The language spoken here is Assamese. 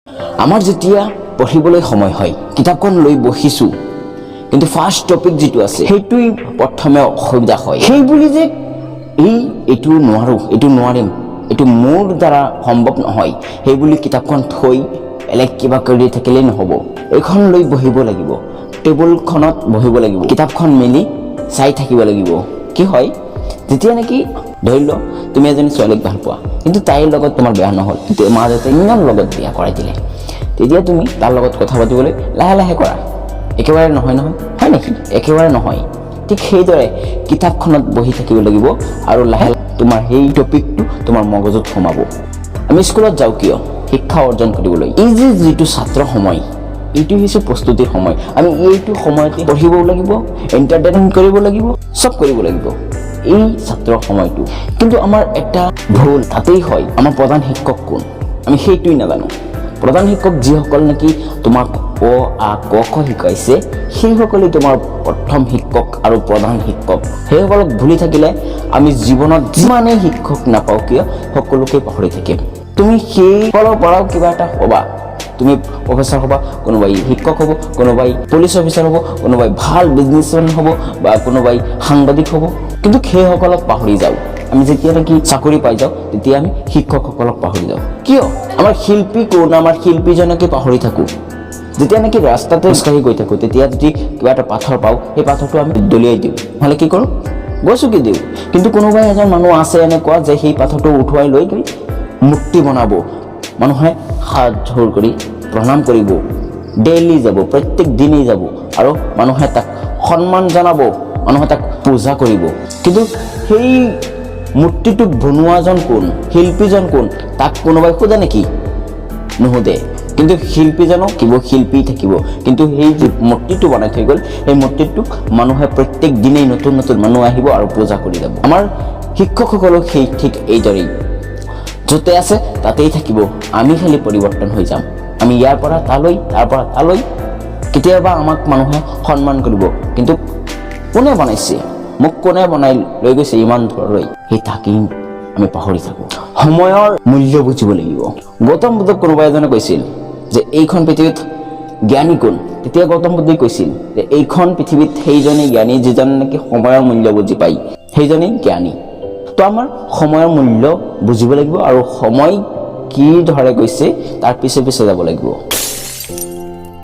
আমাৰ যেতিয়া পঢ়িবলৈ সময় হয় কিতাপখন লৈ বহিছোঁ কিন্তু ফাৰ্ষ্ট টপিক যিটো আছে সেইটোই প্ৰথমে অসুবিধা হয় সেই বুলি যে এইটো নোৱাৰোঁ এইটো নোৱাৰিম এইটো মোৰ দ্বাৰা সম্ভৱ নহয় সেই বুলি কিতাপখন থৈ বেলেগ কিবা কৰি থাকিলেই নহ'ব এইখন লৈ বহিব লাগিব টেবুলখনত বহিব লাগিব কিতাপখন মেলি চাই থাকিব লাগিব কি হয় যেতিয়া নেকি ধৰি লওঁ তুমি এজনী ছোৱালীক ভাল পোৱা কিন্তু তাইৰ লগত তোমাৰ বেয়া নহ'ল কিন্তু মাজতে ইমান লগত বিয়া কৰাই দিলে তেতিয়া তুমি তাৰ লগত কথা পাতিবলৈ লাহে লাহে কৰা একেবাৰে নহয় হয় নেকি একেবাৰে নহয় ঠিক সেইদৰে কিতাপখনত বহি থাকিব লাগিব আৰু লাহে তোমাৰ সেই টপিকটো তোমাৰ মগজুত সোমাব আমি স্কুলত যাওঁ কিয় শিক্ষা অৰ্জন কৰিবলৈ এই যিটো ছাত্ৰ সময় এইটো হৈছে প্ৰস্তুতিৰ সময় আমি এইটো সময়তে পঢ়িবও লাগিব এণ্টাৰটেইনমেণ্ট কৰিব লাগিব চব কৰিব লাগিব এই ছাত্ৰ সময়টো কিন্তু আমাৰ এটা ভুল তাতেই হয় আমাৰ প্ৰধান শিক্ষক কোন আমি সেইটোই নাজানো প্ৰধান শিক্ষক যিসকল নেকি তোমাক অ আ ক খ শিকাইছে সেইসকলে তোমাৰ প্ৰথম শিক্ষক আৰু প্ৰধান শিক্ষক সেইসকলক ভুলি থাকিলে আমি জীৱনত যিমানেই শিক্ষক নাপাওঁ কিয় সকলোকে পাহৰি থাকিম তুমি সেইসকলৰ পৰাও কিবা এটা হ'বা তুমি প্ৰফেচাৰ হ'বা কোনোবাই শিক্ষক হ'ব কোনোবাই পুলিচ অফিচাৰ হ'ব কোনোবাই ভাল বিজনেছমেন হ'ব বা কোনোবাই সাংবাদিক হ'ব কিন্তু সেইসকলক পাহৰি যাওঁ আমি যেতিয়া নেকি চাকৰি পাই যাওঁ তেতিয়া আমি শিক্ষকসকলক পাহৰি যাওঁ কিয় আমাৰ শিল্পী কোন আমাৰ শিল্পীজনকে পাহৰি থাকোঁ যেতিয়া নেকি ৰাস্তাতে খোজকাঢ়ি গৈ থাকোঁ তেতিয়া যদি কিবা এটা পাথৰ পাওঁ সেই পাথৰটো আমি দলিয়াই দিওঁ নহ'লে কি কৰোঁ গছকি দিওঁ কিন্তু কোনোবাই এজন মানুহ আছে এনেকুৱা যে সেই পাথৰটো উঠুৱাই লৈ গৈ মূৰ্তি বনাব মানুহে হাত জোৰ কৰি প্ৰণাম কৰিব ডেইলি যাব প্ৰত্যেক দিনেই যাব আৰু মানুহে তাক সন্মান জনাব মানুহে তাক পূজা কৰিব কিন্তু সেই মূৰ্তিটোক বনোৱাজন কোন শিল্পীজন কোন তাক কোনোবাই সোধে নেকি নুসুধে কিন্তু শিল্পীজনক শিল্পী থাকিব কিন্তু সেই যে মূৰ্তিটো বনাই থৈ গ'ল সেই মূৰ্তিটোক মানুহে প্ৰত্যেক দিনেই নতুন নতুন মানুহ আহিব আৰু পূজা কৰি যাব আমাৰ শিক্ষকসকলক সেই ঠিক এইদৰেই য'তে আছে তাতেই থাকিব আমি খালি পৰিৱৰ্তন হৈ যাম আমি ইয়াৰ পৰা তালৈ তাৰ পৰা তালৈ কেতিয়াবা আমাক মানুহে সন্মান কৰিব কিন্তু কোনে বনাইছে মোক কোনে বনাই লৈ গৈছে ইমান দূৰলৈ সেই থাকিম আমি পাহৰি থাকোঁ সময়ৰ মূল্য বুজিব লাগিব গৌতম বুদ্ধক কোনোবা এজনে কৈছিল যে এইখন পৃথিৱীত জ্ঞানী কোন তেতিয়া গৌতম বুদ্ধই কৈছিল যে এইখন পৃথিৱীত সেইজনেই জ্ঞানী যিজন নেকি সময়ৰ মূল্য বুজি পায় সেইজনেই জ্ঞানী তো আমাৰ সময়ৰ মূল্য বুজিব লাগিব আৰু সময় কি ধৰে গৈছে তাৰ পিছে পিছে যাব লাগিব